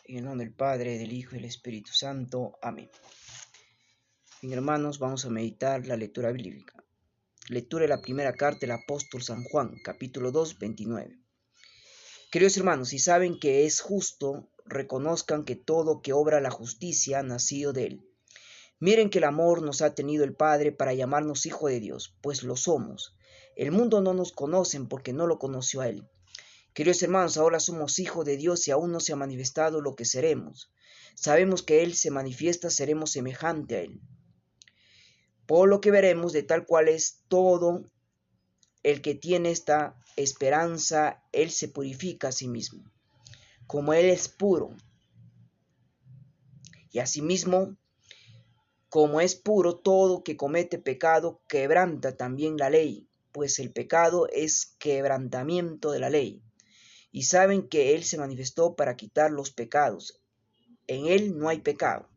En el nombre del Padre, del Hijo y del Espíritu Santo. Amén. Bien, hermanos, vamos a meditar la lectura bíblica. Lectura de la primera carta del apóstol San Juan, capítulo 2, 29. Queridos hermanos, si saben que es justo, reconozcan que todo que obra la justicia ha nacido de él. Miren que el amor nos ha tenido el Padre para llamarnos hijo de Dios, pues lo somos. El mundo no nos conoce porque no lo conoció a él. Queridos hermanos, ahora somos hijos de Dios y aún no se ha manifestado lo que seremos. Sabemos que Él se manifiesta, seremos semejante a Él. Por lo que veremos de tal cual es todo el que tiene esta esperanza, Él se purifica a sí mismo, como Él es puro. Y asimismo, como es puro, todo que comete pecado quebranta también la ley, pues el pecado es quebrantamiento de la ley. Y saben que Él se manifestó para quitar los pecados. En Él no hay pecado.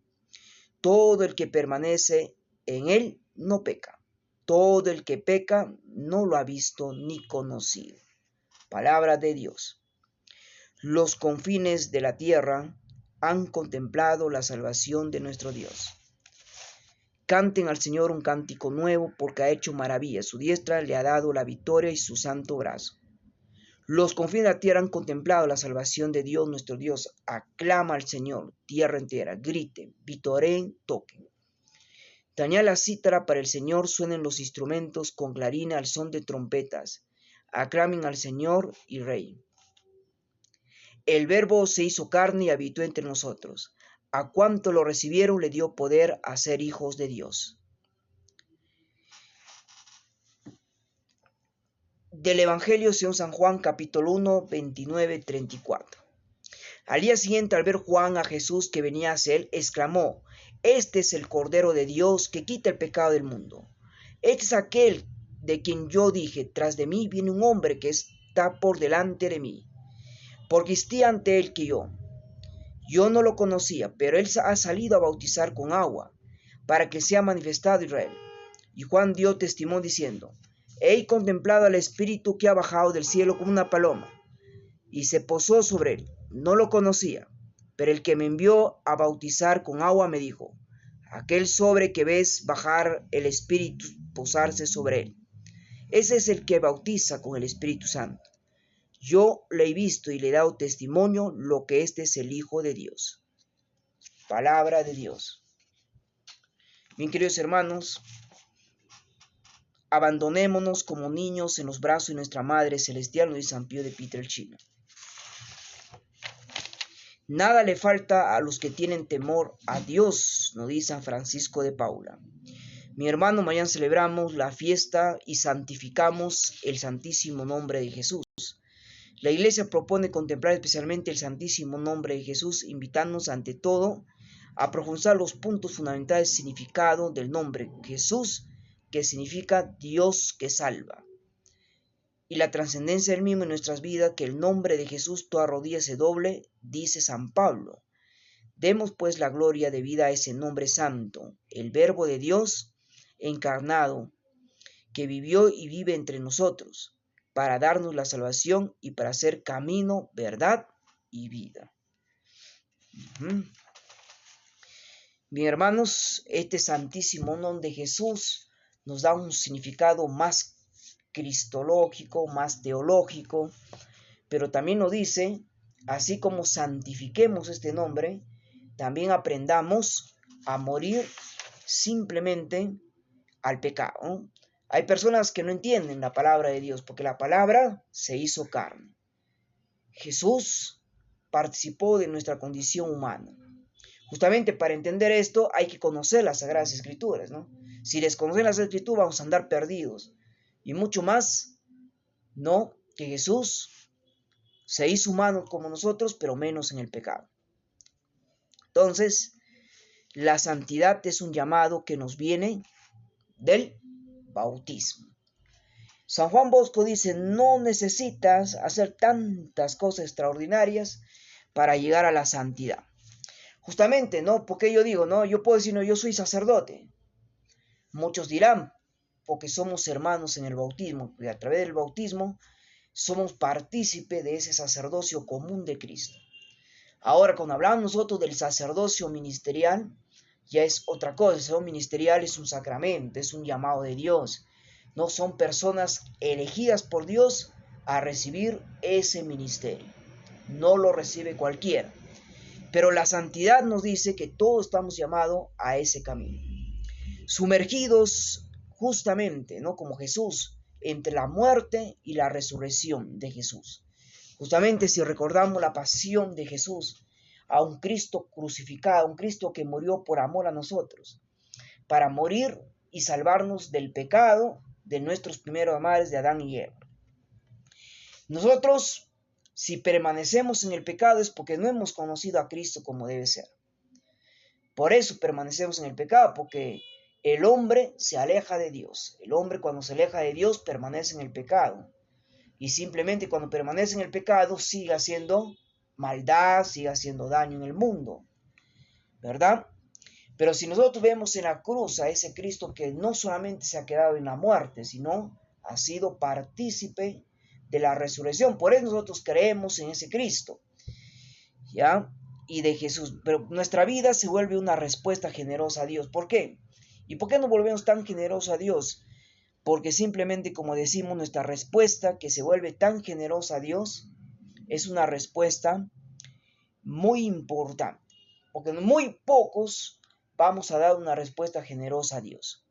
Todo el que permanece en Él no peca. Todo el que peca no lo ha visto ni conocido. Palabra de Dios. Los confines de la tierra han contemplado la salvación de nuestro Dios. Canten al Señor un cántico nuevo porque ha hecho maravillas. Su diestra le ha dado la victoria y su santo brazo. Los confines de la tierra han contemplado la salvación de Dios nuestro Dios. Aclama al Señor, tierra entera, griten, vitoreen, toquen. Taña la cítara para el Señor, suenen los instrumentos con clarina al son de trompetas. Aclamen al Señor y Rey. El Verbo se hizo carne y habitó entre nosotros. A cuanto lo recibieron le dio poder a ser hijos de Dios. Del Evangelio según San Juan, capítulo 1, 29, 34. Al día siguiente, al ver Juan a Jesús que venía hacia él, exclamó: Este es el Cordero de Dios que quita el pecado del mundo. Este es aquel de quien yo dije: tras de mí viene un hombre que está por delante de mí, porque existía ante él que yo. Yo no lo conocía, pero él ha salido a bautizar con agua, para que sea manifestado Israel. Y Juan dio testimonio diciendo: He contemplado al Espíritu que ha bajado del cielo como una paloma, y se posó sobre él. No lo conocía, pero el que me envió a bautizar con agua me dijo: Aquel sobre que ves bajar el Espíritu posarse sobre él, ese es el que bautiza con el Espíritu Santo. Yo le he visto y le he dado testimonio lo que este es el Hijo de Dios. Palabra de Dios. Bien, queridos hermanos, abandonémonos como niños en los brazos de nuestra Madre Celestial, nos dice San Pío de Pietrelcina. Nada le falta a los que tienen temor a Dios, nos dice San Francisco de Paula. Mi hermano, mañana celebramos la fiesta y santificamos el santísimo nombre de Jesús. La Iglesia propone contemplar especialmente el santísimo nombre de Jesús, invitándonos ante todo a profundizar los puntos fundamentales del significado del nombre Jesús, que significa Dios que salva, y la trascendencia del mismo en nuestras vidas, que el nombre de Jesús toda rodilla se doble, dice San Pablo. Demos pues la gloria debida a ese nombre santo, el Verbo de Dios encarnado, que vivió y vive entre nosotros, para darnos la salvación y para ser camino, verdad y vida. Bien, hermanos, este santísimo nombre de Jesús nos da un significado más cristológico, más teológico, pero también nos dice, así como santifiquemos este nombre, también aprendamos a morir simplemente al pecado, ¿no? Hay personas que no entienden la palabra de Dios, porque la palabra se hizo carne. Jesús participó de nuestra condición humana. Justamente para entender esto hay que conocer las Sagradas Escrituras, ¿no? Si desconocemos las Escrituras vamos a andar perdidos. Y mucho más, ¿no? Que Jesús se hizo humano como nosotros, pero menos en el pecado. Entonces, la santidad es un llamado que nos viene del bautismo. San Juan Bosco dice: no necesitas hacer tantas cosas extraordinarias para llegar a la santidad. Justamente, ¿no? Porque yo digo, no, yo puedo decir, no, yo soy sacerdote. Muchos dirán, porque somos hermanos en el bautismo, y a través del bautismo somos partícipe de ese sacerdocio común de Cristo. Ahora, cuando hablamos nosotros del sacerdocio ministerial, ya es otra cosa. El sacerdocio ministerial es un sacramento, es un llamado de Dios. No son personas elegidas por Dios a recibir ese ministerio. No lo recibe cualquiera. Pero la santidad nos dice que todos estamos llamados a ese camino. Sumergidos justamente, ¿no? Como Jesús, entre la muerte y la resurrección de Jesús. Justamente si recordamos la pasión de Jesús, a un Cristo crucificado, un Cristo que murió por amor a nosotros, para morir y salvarnos del pecado de nuestros primeros amares de Adán y Eva. Nosotros, si permanecemos en el pecado, es porque no hemos conocido a Cristo como debe ser. Por eso permanecemos en el pecado, porque el hombre se aleja de Dios. El hombre, cuando se aleja de Dios, permanece en el pecado. Y simplemente cuando permanece en el pecado, sigue haciendo maldad, sigue haciendo daño en el mundo, ¿verdad? Pero si nosotros vemos en la cruz a ese Cristo que no solamente se ha quedado en la muerte, sino ha sido partícipe de la resurrección. Por eso nosotros creemos en ese Cristo, ¿ya? Y de Jesús. Pero nuestra vida se vuelve una respuesta generosa a Dios. ¿Por qué? ¿Y por qué nos volvemos tan generosos a Dios? Porque simplemente, como decimos, nuestra respuesta que se vuelve tan generosa a Dios es una respuesta muy importante. Porque muy pocos vamos a dar una respuesta generosa a Dios.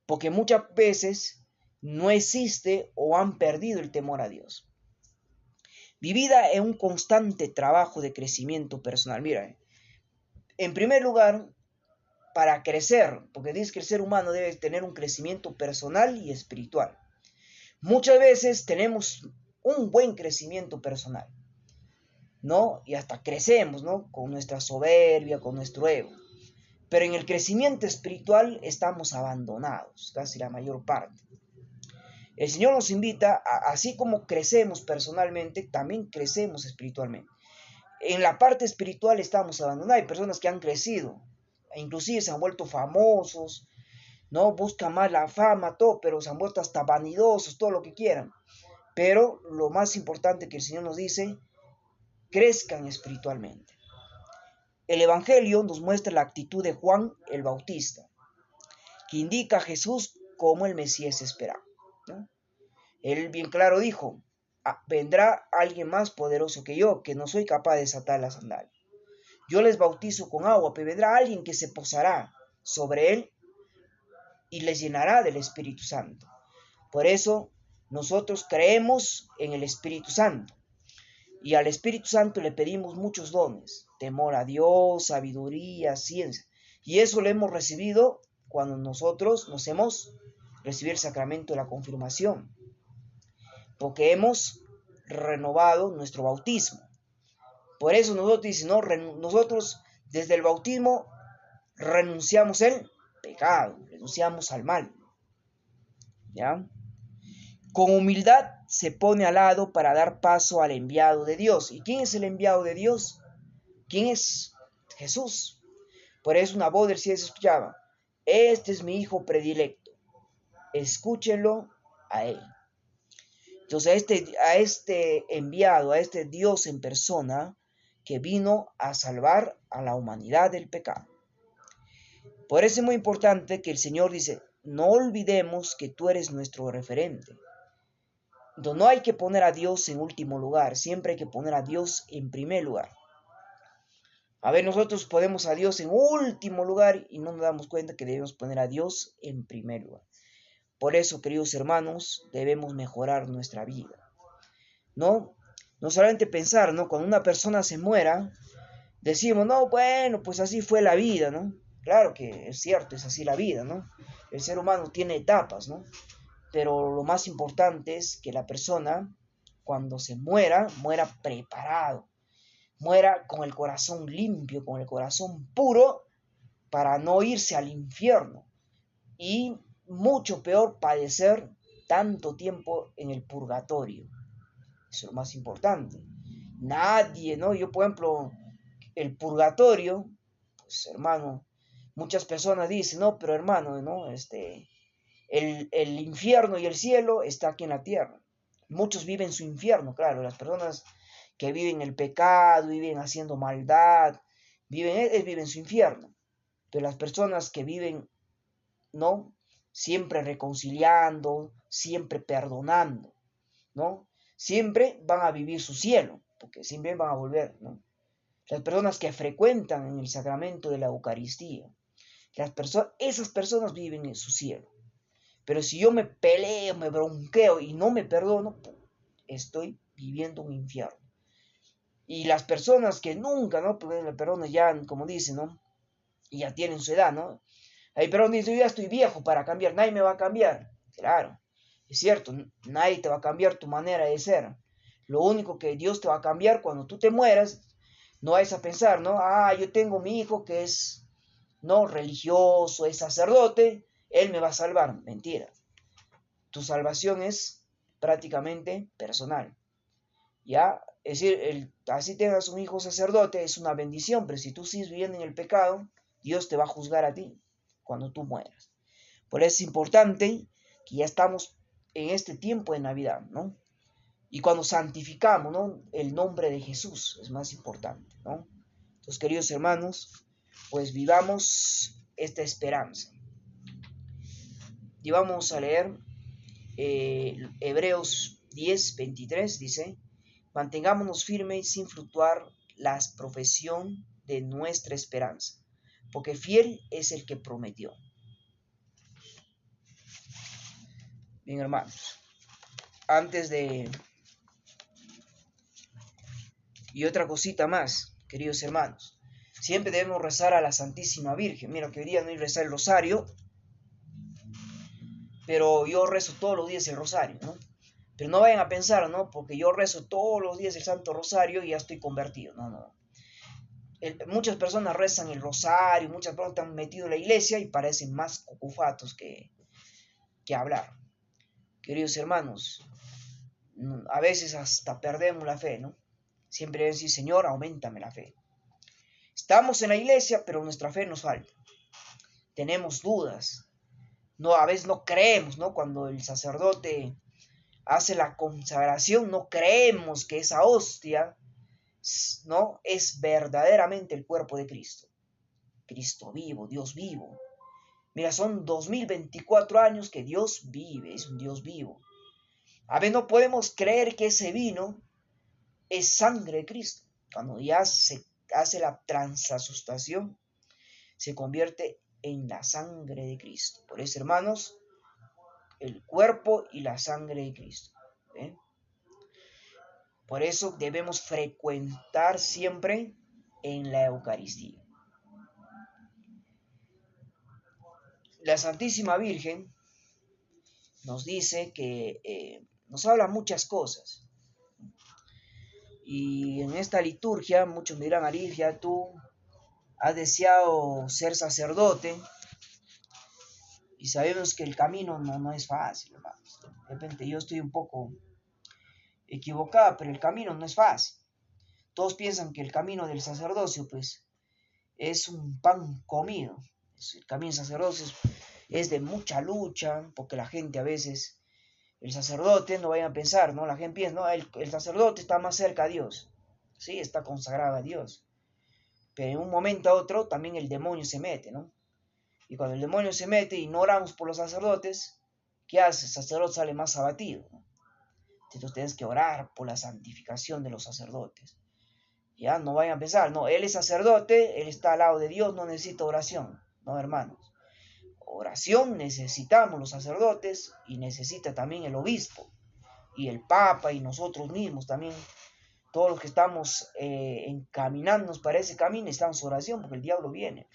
Porque muchas veces no existe o han perdido el temor a Dios. Vivida en un constante trabajo de crecimiento personal. Mira, en primer lugar, para crecer, porque dice que el ser humano debe tener un crecimiento personal y espiritual. Muchas veces tenemos un buen crecimiento personal, ¿no? Y hasta crecemos, ¿no? Con nuestra soberbia, con nuestro ego. Pero en el crecimiento espiritual estamos abandonados, casi la mayor parte. El Señor nos invita, así como crecemos personalmente, también crecemos espiritualmente. En la parte espiritual estamos abandonados. Hay personas que han crecido, inclusive se han vuelto famosos, ¿no? Buscan más la fama, todo, pero se han vuelto hasta vanidosos, todo lo que quieran. Pero lo más importante que el Señor nos dice, crezcan espiritualmente. El Evangelio nos muestra la actitud de Juan el Bautista, que indica a Jesús como el Mesías esperado, ¿no? Él bien claro dijo, vendrá alguien más poderoso que yo, que no soy capaz de desatar las sandalias. Yo les bautizo con agua, pero vendrá alguien que se posará sobre él y les llenará del Espíritu Santo. Por eso nosotros creemos en el Espíritu Santo. Y al Espíritu Santo le pedimos muchos dones, temor a Dios, sabiduría, ciencia. Y eso lo hemos recibido cuando nosotros nos hemos recibido el sacramento de la confirmación, porque hemos renovado nuestro bautismo. Por eso nosotros dicen, no, nosotros desde el bautismo renunciamos al pecado, renunciamos al mal, ¿ya? Con humildad se pone al lado para dar paso al enviado de Dios. ¿Y quién es el enviado de Dios? ¿Quién es? Jesús. Por eso una voz del cielo se escuchaba, este es mi hijo predilecto, escúchenlo a él. Entonces a este enviado, a este Dios en persona, que vino a salvar a la humanidad del pecado. Por eso es muy importante que el Señor dice, no olvidemos que tú eres nuestro referente. Entonces no hay que poner a Dios en último lugar, siempre hay que poner a Dios en primer lugar. A ver, nosotros ponemos a Dios en último lugar y no nos damos cuenta que debemos poner a Dios en primer lugar. Por eso, queridos hermanos, debemos mejorar nuestra vida. No solamente pensar, ¿no? Cuando una persona se muera, decimos, no, bueno, pues así fue la vida, ¿no? Claro que es cierto, es así la vida, ¿no? El ser humano tiene etapas, ¿no? Pero lo más importante es que la persona, cuando se muera, muera preparado, muera con el corazón limpio, con el corazón puro, para no irse al infierno. Y mucho peor, padecer tanto tiempo en el purgatorio. Eso es lo más importante. Nadie, ¿no? Yo, por ejemplo, el purgatorio, pues hermano, muchas personas dicen, no, pero hermano, ¿no? El infierno y el cielo está aquí en la tierra. Muchos viven su infierno, claro, las personas que viven el pecado, viven haciendo maldad, viven su infierno. Pero las personas que viven, ¿no? Siempre reconciliando, siempre perdonando, ¿no? Siempre van a vivir su cielo, porque siempre van a volver, ¿no? Las personas que frecuentan en el sacramento de la Eucaristía, esas personas viven en su cielo. Pero si yo me peleo, me bronqueo y no me perdono, estoy viviendo un infierno. Y las personas que nunca, ¿no? Le perdonan ya, como dicen, ¿no? Y ya tienen su edad, ¿no? Ahí, pero dice, yo ya estoy viejo para cambiar, nadie me va a cambiar. Claro, es cierto, nadie te va a cambiar tu manera de ser. Lo único que Dios te va a cambiar cuando tú te mueras, no vayas a pensar, ¿no? Ah, yo tengo mi hijo que es, no, religioso, es sacerdote, él me va a salvar. Mentira. Tu salvación es prácticamente personal. ¿Ya? Es decir, así tengas un hijo sacerdote, es una bendición, pero si tú sigues viviendo en el pecado, Dios te va a juzgar a ti cuando tú mueras. Por eso es importante que ya estamos en este tiempo de Navidad, ¿no? Y cuando santificamos, ¿no? El nombre de Jesús es más importante, ¿no? Entonces, queridos hermanos, pues vivamos esta esperanza. Y vamos a leer Hebreos 10:23, dice, mantengámonos firmes sin fluctuar la profesión de nuestra esperanza, porque fiel es el que prometió. Bien, hermanos, antes de... Y otra cosita más, queridos hermanos, siempre debemos rezar a la Santísima Virgen. Mira, que hoy día no hay rezar el rosario, pero yo rezo todos los días el rosario, ¿no? Pero no vayan a pensar, ¿no? Porque yo rezo todos los días el Santo Rosario y ya estoy convertido. No, no. Muchas personas rezan el rosario, muchas personas están metidos en la iglesia y parecen más cucufatos que hablar. Queridos hermanos, a veces hasta perdemos la fe, ¿no? Siempre deben decir, Señor, auméntame la fe. Estamos en la iglesia, pero nuestra fe nos falta. Tenemos dudas. No, a veces no creemos, ¿no? Cuando el sacerdote hace la consagración, no creemos que esa hostia, ¿no? Es verdaderamente el cuerpo de Cristo. Cristo vivo, Dios vivo. Mira, son 2024 años que Dios vive, es un Dios vivo. A veces no podemos creer que ese vino es sangre de Cristo. Cuando ya se hace la transasustación, se convierte en la sangre de Cristo. Por eso, hermanos, el cuerpo y la sangre de Cristo. ¿Eh? Por eso debemos frecuentar siempre en la Eucaristía. La Santísima Virgen nos dice que nos habla muchas cosas. Y en esta liturgia, muchos me dirán, Arigia, tú has deseado ser sacerdote y sabemos que el camino no es fácil, hermanos. De repente yo estoy un poco equivocada, pero el camino no es fácil. Todos piensan que el camino del sacerdocio, pues, es un pan comido. El camino del sacerdocio es de mucha lucha, porque la gente a veces, el sacerdote, no vayan a pensar, ¿no? La gente piensa, no, el sacerdote está más cerca a Dios. Sí, está consagrado a Dios. Pero en un momento a otro también el demonio se mete, ¿no? Y cuando el demonio se mete y no oramos por los sacerdotes, ¿qué hace? El sacerdote sale más abatido, ¿no? Entonces tienes que orar por la santificación de los sacerdotes. Ya, no vayan a pensar, no, él es sacerdote, él está al lado de Dios, no necesita oración. No, hermanos. Oración necesitamos los sacerdotes y necesita también el obispo y el papa y nosotros mismos también. Todos los que estamos encaminándonos para ese camino necesitamos oración porque el diablo viene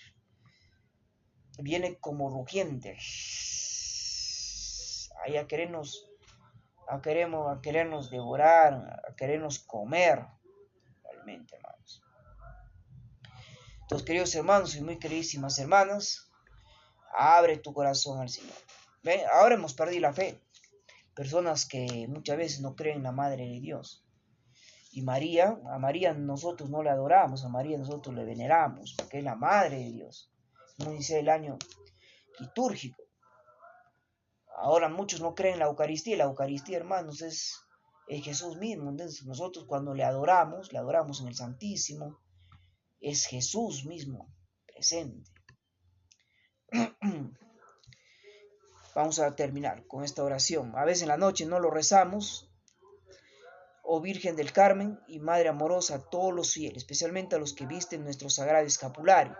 como rugiente ahí a querernos devorar, a querernos comer realmente, hermanos. Entonces, queridos hermanos y muy queridísimas hermanas, abre tu corazón al Señor. ¿Ven? Ahora hemos perdido la fe. Personas que muchas veces no creen en la Madre de Dios. Y a María nosotros no la adoramos, a María nosotros le veneramos, porque es la Madre de Dios. Como dice el año litúrgico. Ahora muchos no creen en la Eucaristía. La Eucaristía, hermanos, es es Jesús mismo. Entonces nosotros cuando le adoramos en el Santísimo, es Jesús mismo presente. Vamos a terminar con esta oración. A veces en la noche no lo rezamos. Oh Virgen del Carmen y Madre amorosa a todos los fieles, especialmente a los que visten nuestro sagrado escapulario,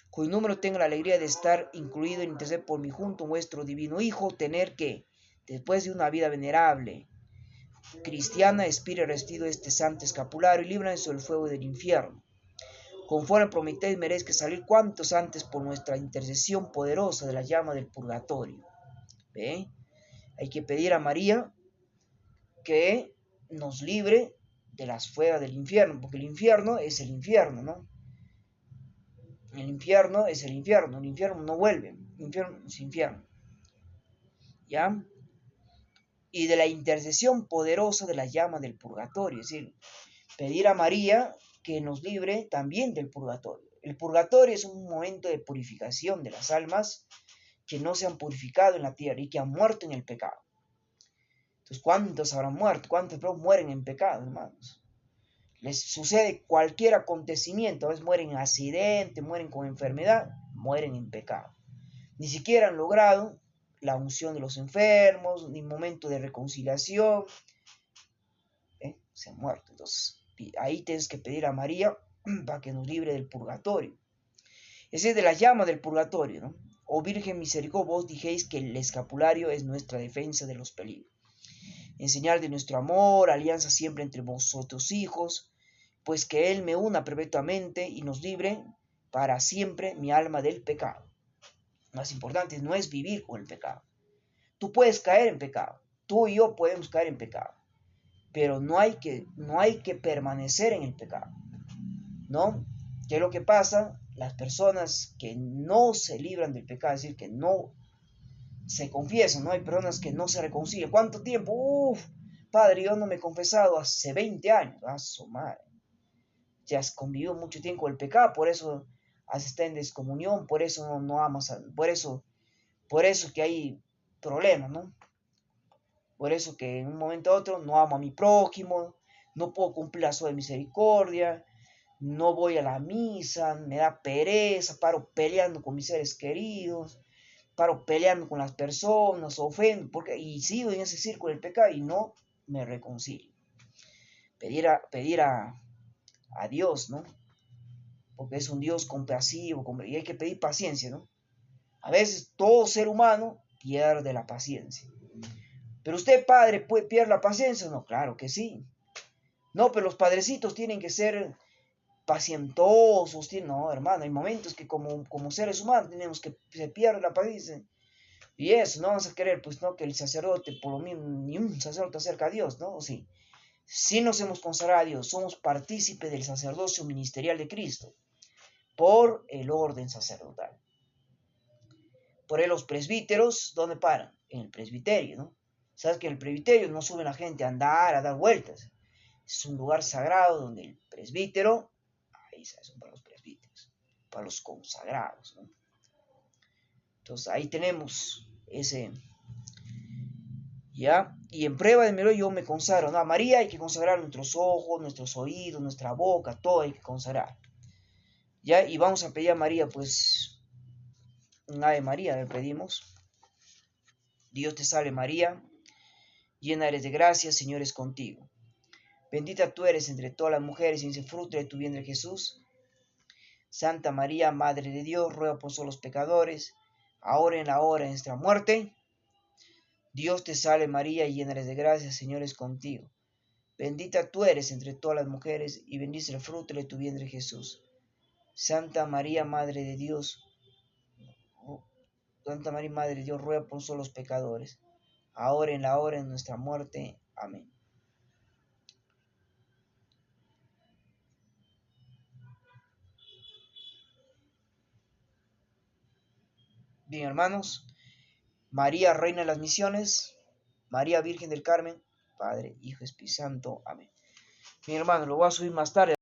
cuyo número tenga la alegría de estar incluido en interceder por mí junto a vuestro divino Hijo, tener que, después de una vida venerable, cristiana, espire restido este santo escapulario y líbranos del fuego del infierno. Conforme prometéis, merezca salir cuantos antes por nuestra intercesión poderosa de la llama del purgatorio. ¿Ve? Hay que pedir a María que nos libre de las fuegas del infierno, porque el infierno es el infierno, ¿no? El infierno es el infierno no vuelve, el infierno es infierno, ¿ya? Y de la intercesión poderosa de la llama del purgatorio, es decir, pedir a María que nos libre también del purgatorio. El purgatorio es un momento de purificación de las almas que no se han purificado en la tierra y que han muerto en el pecado. Entonces, ¿cuántos habrán muerto? ¿Cuántos mueren en pecado, hermanos? Les sucede cualquier acontecimiento, a veces mueren en accidente, mueren con enfermedad, mueren en pecado. Ni siquiera han logrado la unción de los enfermos, ni momento de reconciliación, se han muerto. Entonces, ahí tienes que pedir a María para que nos libre del purgatorio. Ese es de la llama del purgatorio, ¿no? Oh Virgen misericordiosa, vos dijéis que el escapulario es nuestra defensa de los peligros. En señal de nuestro amor, alianza siempre entre vosotros hijos, pues que Él me una perpetuamente y nos libre para siempre mi alma del pecado. Lo más importante no es vivir con el pecado. Tú puedes caer en pecado, tú y yo podemos caer en pecado, pero no hay que permanecer en el pecado, ¿no? ¿Qué es lo que pasa? Las personas que no se libran del pecado, es decir, que no se confiesan, ¿no? Hay personas que no se reconcilian. ¿Cuánto tiempo? Padre, yo no me he confesado hace 20 años. Su madre. Ya has convivido mucho tiempo con el pecado, por eso estás en descomunión, por eso no amas, por eso que hay problemas, ¿no? Por eso que en un momento a otro no amo a mi prójimo, no puedo cumplir la de misericordia, no voy a la misa, me da pereza, paro peleando con mis seres queridos, paro peleando con las personas, ofendo, y sigo en ese círculo del pecado y no me reconcilio. Pedir a Dios, ¿no? Porque es un Dios compasivo, y hay que pedir paciencia, ¿no? A veces todo ser humano pierde la paciencia. ¿Pero usted, padre, pierde la paciencia? No, claro que sí. No, pero los padrecitos tienen que ser pacientosos. No, hermano, hay momentos que como seres humanos tenemos que se pierde la paciencia. Y eso, no vamos a querer, pues no, que el sacerdote, por lo mismo, ni un sacerdote acerca a Dios, ¿no? Sí. Si nos hemos consagrado a Dios, somos partícipes del sacerdocio ministerial de Cristo, por el orden sacerdotal. Por ahí los presbíteros, ¿dónde paran? En el presbiterio, ¿no? Sabes que en el presbiterio no sube la gente a andar, a dar vueltas. Es un lugar sagrado donde el presbítero, ahí son para los presbíteros, para los consagrados, ¿no? Entonces ahí tenemos ese, ¿ya? Y en prueba de mi yo me consagro, ¿no? A María hay que consagrar nuestros ojos, nuestros oídos, nuestra boca, todo hay que consagrar, ¿ya? Y vamos a pedir a María, pues, un Ave María, le pedimos. Dios te salve María, llena eres de gracia, Señor es contigo. Bendita tú eres entre todas las mujeres y en el fruto de tu vientre Jesús. Santa María, Madre de Dios, ruega por nosotros los pecadores, ahora y en la hora de nuestra muerte. Dios te salve María, llena eres de gracia, Señor es contigo. Bendita tú eres entre todas las mujeres y bendito el fruto de tu vientre Jesús. Santa María, Madre de Dios, Santa María, Madre de Dios, ruega por nosotros los pecadores, ahora y en la hora de nuestra muerte. Amén. Bien, hermanos, María, Reina de las Misiones, María, Virgen del Carmen, Padre, Hijo, Espíritu Santo. Amén. Bien, hermano, lo voy a subir más tarde.